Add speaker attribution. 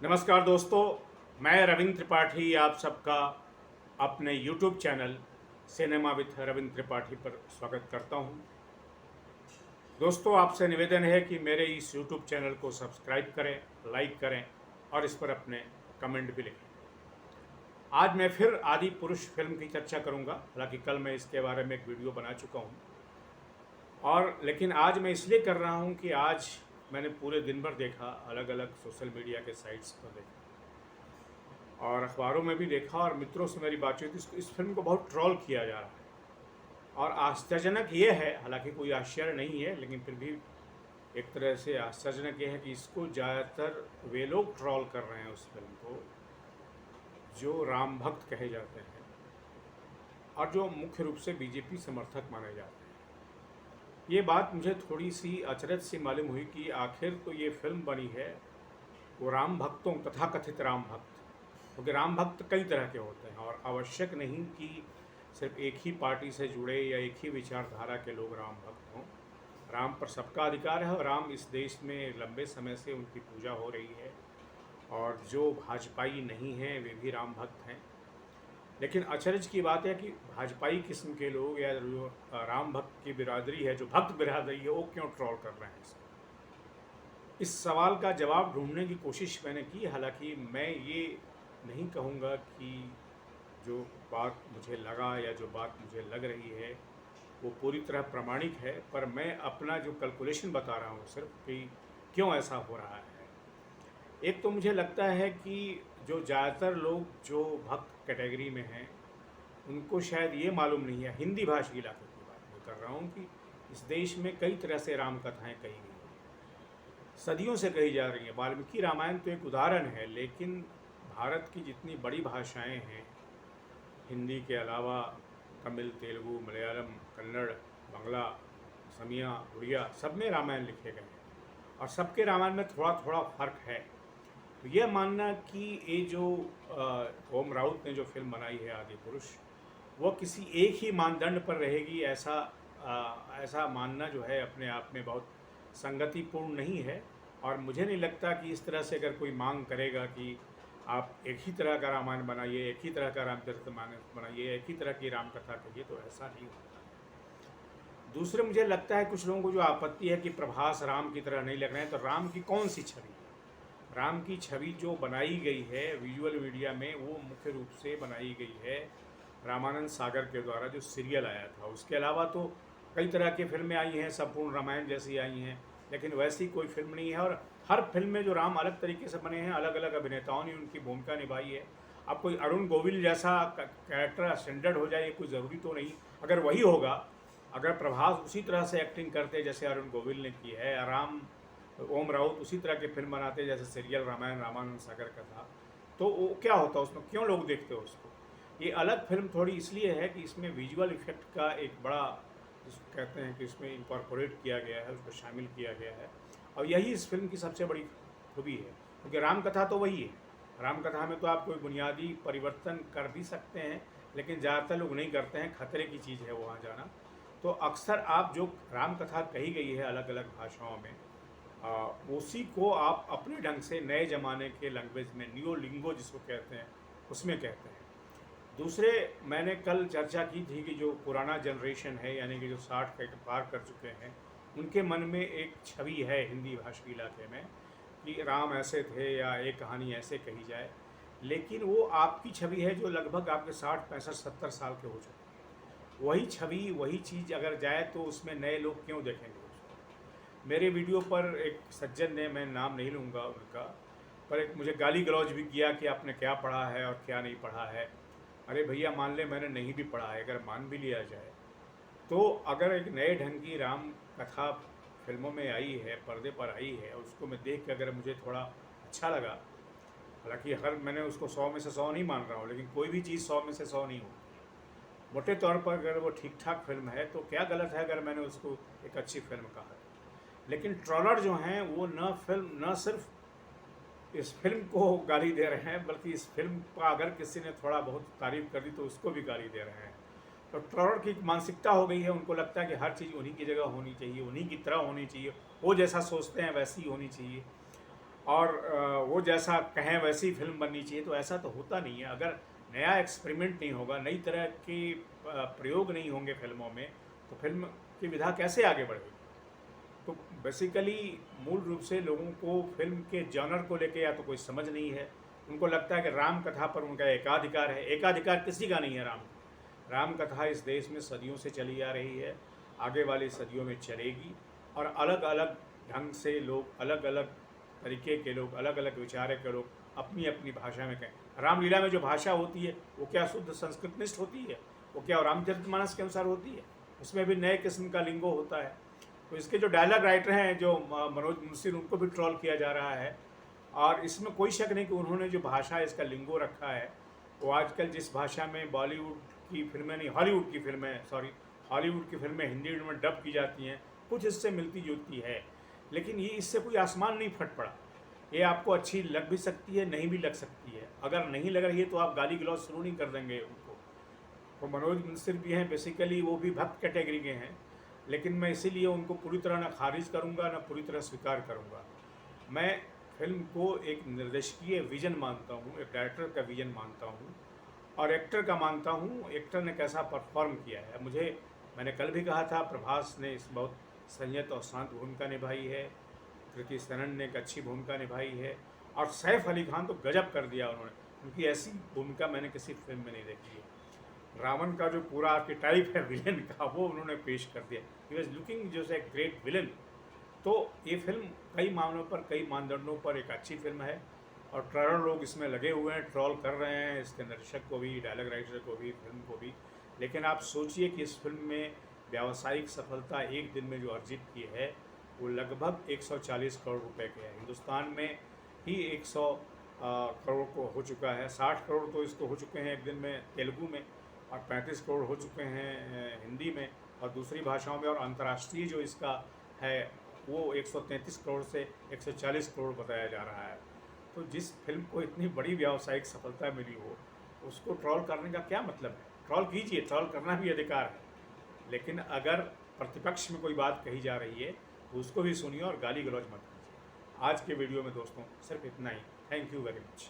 Speaker 1: नमस्कार दोस्तों, मैं रविंद्र त्रिपाठी आप सबका अपने YouTube channel cinema with Ravindra Tripathi पर स्वागत करता हूं। दोस्तों, आपसे निवेदन है कि मेरे इस YouTube चैनल को सब्सक्राइब करें, लाइक करें और इस पर अपने कमेंट भी लिखें। आज मैं फिर आदि पुरुष फिल्म की चर्चा करूंगा। हालांकि कल मैं इसके बारे में एक वीडियो बना चुका हूं और लेकिन आज मैं इसलिए कर रहा हूं कि आज मैंने पूरे दिन भर देखा, अलग अलग सोशल मीडिया के साइट्स पर देखा और अखबारों में भी देखा और मित्रों से मेरी बातचीत, इस फिल्म को बहुत ट्रोल किया जा रहा है। और आश्चर्यजनक ये है, हालांकि कोई आश्चर्य नहीं है, लेकिन फिर भी एक तरह से आश्चर्यजनक ये है कि इसको ज़्यादातर वे लोग ट्रोल कर रहे हैं उस फिल्म को जो राम भक्त कहे जाते हैं और जो मुख्य रूप से बीजेपी समर्थक माने जाते हैं। ये बात मुझे थोड़ी सी अचरज सी मालूम हुई कि आखिर तो ये फिल्म बनी है वो राम भक्तों, तथाकथित राम भक्त, क्योंकि राम भक्त कई तरह के होते हैं और आवश्यक नहीं कि सिर्फ एक ही पार्टी से जुड़े या एक ही विचारधारा के लोग राम भक्त हों। राम पर सबका अधिकार है और राम इस देश में लंबे समय से उनकी पूजा हो रही है और जो भाजपाई नहीं हैं वे भी राम भक्त हैं। लेकिन अचरज की बात है कि भाजपाई किस्म के लोग या जो राम भक्त की बिरादरी है, जो भक्त बिरादरी है, वो क्यों ट्रोल कर रहे हैं इसको। इस सवाल का जवाब ढूंढने की कोशिश मैंने की। हालांकि मैं ये नहीं कहूँगा कि जो बात मुझे लगा या जो बात मुझे लग रही है वो पूरी तरह प्रामाणिक है, पर मैं अपना जो कैलकुलेशन बता रहा हूँ सिर्फ कि क्यों ऐसा हो रहा है। एक तो मुझे लगता है कि जो ज़्यादातर लोग जो भक्त कैटेगरी में हैं उनको शायद ये मालूम नहीं है, हिंदी भाषी इलाके की बात मैं कर रहा हूँ, कि इस देश में कई तरह से राम कथाएँ कही गई हैं, सदियों से कही जा रही हैं। वाल्मीकि रामायण तो एक उदाहरण है, लेकिन भारत की जितनी बड़ी भाषाएं हैं, हिंदी के अलावा तमिल, तेलुगु, मलयालम, कन्नड़, बांग्ला, असमिया, उड़िया, सब में रामायण लिखे गए हैं और सबके रामायण में थोड़ा थोड़ा फ़र्क है। तो यह मानना कि ये जो ओम राउत ने जो फिल्म बनाई है आदि पुरुष, वो किसी एक ही मानदंड पर रहेगी, ऐसा मानना जो है अपने आप में बहुत संगतिपूर्ण नहीं है। और मुझे नहीं लगता कि इस तरह से अगर कोई मांग करेगा कि आप एक ही तरह का रामायण बनाइए, एक ही तरह का रामचरितमानस बनाइए, एक ही तरह की राम कथा कहिए, तो ऐसा नहीं होगा। दूसरे, मुझे लगता है कुछ लोगों को जो आपत्ति है कि प्रभास राम की तरह नहीं लग रहे हैं, तो राम की कौन सी छवि है? राम की छवि जो बनाई गई है विजुअल मीडिया में, वो मुख्य रूप से बनाई गई है रामानंद सागर के द्वारा जो सीरियल आया था। उसके अलावा तो कई तरह की फिल्में आई हैं, संपूर्ण रामायण जैसी आई हैं, लेकिन वैसी कोई फिल्म नहीं है। और हर फिल्म में जो राम अलग तरीके से बने हैं, अलग अलग अभिनेताओं ने उनकी भूमिका निभाई है। अब कोई अरुण गोविल जैसा कैरेक्टर स्टैंडर्ड हो जाए, ये कोई ज़रूरी तो नहीं। अगर वही होगा, अगर प्रभास उसी तरह से एक्टिंग करते जैसे अरुण गोविल ने की है, राम ओम राउत उसी तरह की फिल्म बनाते जैसे सीरियल रामायण रामानंद सागर का था, तो वो क्या होता, उसमें क्यों लोग देखते हो उसको। ये अलग फिल्म थोड़ी इसलिए है कि इसमें विजुअल इफेक्ट का एक बड़ा, जिसको कहते हैं कि इसमें इनकॉर्पोरेट किया गया है, उसको शामिल किया गया है और यही इस फिल्म की सबसे बड़ी खूबी है। क्योंकि राम कथा तो वही है, राम कथा में तो आप कोई बुनियादी परिवर्तन कर भी सकते हैं, लेकिन ज़्यादातर लोग नहीं करते हैं, खतरे की चीज़ है वहाँ जाना। तो अक्सर आप जो राम कथा कही गई है अलग अलग भाषाओं में, उसी को आप अपने ढंग से नए ज़माने के लैंग्वेज में, नियो लिंगो जिसको कहते हैं, उसमें कहते हैं। दूसरे, मैंने कल चर्चा की थी कि जो पुराना जनरेशन है, यानी कि जो 60 के पार कर चुके हैं, उनके मन में एक छवि है हिंदी भाषी इलाके में कि राम ऐसे थे या एक कहानी ऐसे कही जाए, लेकिन वो आपकी छवि है जो लगभग आपके 60, 65, 70 साल के हो चुके हैं। वही छवि, वही चीज़ अगर जाए तो उसमें नए लोग क्यों देखेंगे उसको। मेरे वीडियो पर एक सज्जन ने, मैं नाम नहीं लूँगा उनका, पर एक मुझे गाली गलौज भी किया कि आपने क्या पढ़ा है और क्या नहीं पढ़ा है। अरे भैया, मान ले मैंने नहीं भी पढ़ा है, अगर मान भी लिया जाए, तो अगर एक नए ढंग की राम कथा फिल्मों में आई है, पर्दे पर आई है, उसको मैं देख के अगर मुझे थोड़ा अच्छा लगा, हालांकि हर मैंने उसको 100 में से 100 नहीं मान रहा हूँ, लेकिन कोई भी चीज़ 100 में से 100 नहीं होती। मोटे तौर पर अगर वो ठीक ठाक फिल्म है तो क्या गलत है अगर मैंने उसको एक अच्छी फिल्म कहा है। लेकिन ट्रोलर जो हैं वो न सिर्फ इस फिल्म को गाली दे रहे हैं, बल्कि इस फिल्म का अगर किसी ने थोड़ा बहुत तारीफ कर दी तो उसको भी गाली दे रहे हैं। तो ट्रोलर की मानसिकता हो गई है, उनको लगता है कि हर चीज़ उन्हीं की जगह होनी चाहिए, उन्हीं की तरह होनी चाहिए, वो जैसा सोचते हैं वैसी ही होनी चाहिए। और वो जैसा कहें वैसी फिल्म बननी चाहिए, तो ऐसा तो होता नहीं है। अगर नया एक्सपेरिमेंट नहीं होगा, नई तरह के प्रयोग नहीं होंगे फिल्मों में, तो फिल्म की विधा कैसे आगे बढ़ेगी। तो बेसिकली मूल रूप से लोगों को फिल्म के जॉनर को लेके या तो कोई समझ नहीं है। उनको लगता है कि राम कथा पर उनका एकाधिकार है। एकाधिकार किसी का नहीं है। राम कथा इस देश में सदियों से चली आ रही है, आगे वाली सदियों में चलेगी। और अलग अलग ढंग से लोग, अलग अलग तरीके के लोग, अलग अलग विचार के लोग अपनी अपनी भाषा में कहें। रामलीला में जो भाषा होती है वो क्या शुद्ध संस्कृतनिष्ठ होती है? वो क्या रामचरितमानस के अनुसार होती है? उसमें भी नए किस्म का लिंगो होता है। तो इसके जो डायलॉग राइटर हैं, जो मनोज मुंशीर, उनको भी ट्रोल किया जा रहा है। और इसमें कोई शक नहीं कि उन्होंने जो भाषा, इसका लिंगो रखा है, वो आजकल जिस भाषा में बॉलीवुड की फिल्में, नहीं हॉलीवुड की फिल्में, सॉरी, हॉलीवुड की फिल्में हिंदी में डब की जाती हैं, कुछ इससे मिलती जुलती है। लेकिन ये इससे कोई आसमान नहीं फट पड़ा। ये आपको अच्छी लग भी सकती है, नहीं भी लग सकती है। अगर नहीं लग रही है तो आप गाली गलौज शुरू नहीं कर देंगे उनको। तो मनोज मुंशीर भी हैं, बेसिकली वो भी भक्त कैटेगरी के हैं। लेकिन मैं इसीलिए उनको पूरी तरह ना खारिज करूंगा, ना पूरी तरह स्वीकार करूंगा। मैं फिल्म को एक निर्देशकीय विजन मानता हूँ, एक डायरेक्टर का विजन मानता हूँ, और एक्टर का मानता हूँ, एक्टर ने कैसा परफॉर्म किया है। मैंने कल भी कहा था, प्रभास ने इस बहुत संयत और शांत भूमिका निभाई है, कृति सेनन ने एक अच्छी भूमिका निभाई है, और सैफ अली खान तो गजब कर दिया उन्होंने। उनकी ऐसी भूमिका मैंने किसी फिल्म में नहीं देखी है। रावण का जो पूरा आर्किटाइप है विलेन का, वो उन्होंने पेश कर दिया। ही वॉज लुकिंग जो ए ग्रेट विलेन। तो ये फिल्म कई मामलों पर, कई मानदंडों पर एक अच्छी फिल्म है। और ट्रोलर लोग इसमें लगे हुए हैं, ट्रोल कर रहे हैं इसके निर्देशक को भी, डायलॉग राइटर को भी, फिल्म को भी। लेकिन आप सोचिए कि इस फिल्म में व्यावसायिक सफलता एक दिन में जो अर्जित की है, वो लगभग 140 करोड़ रुपए के है। हिंदुस्तान में ही 100 करोड़ को हो चुका है। 60 करोड़ तो इसको हो चुके हैं एक दिन में तेलुगु में, और 35 करोड़ हो चुके हैं हिंदी में और दूसरी भाषाओं में। और अंतर्राष्ट्रीय जो इसका है वो 133 करोड़ से 140 करोड़ बताया जा रहा है। तो जिस फिल्म को इतनी बड़ी व्यावसायिक सफलता मिली हो, उसको ट्रोल करने का क्या मतलब है? ट्रोल कीजिए, ट्रोल करना भी अधिकार है। लेकिन अगर प्रतिपक्ष में कोई बात कही जा रही है तो उसको भी सुनिए और गाली गलौज मत कीजिए। आज के वीडियो में दोस्तों सिर्फ इतना ही। Thank you very much.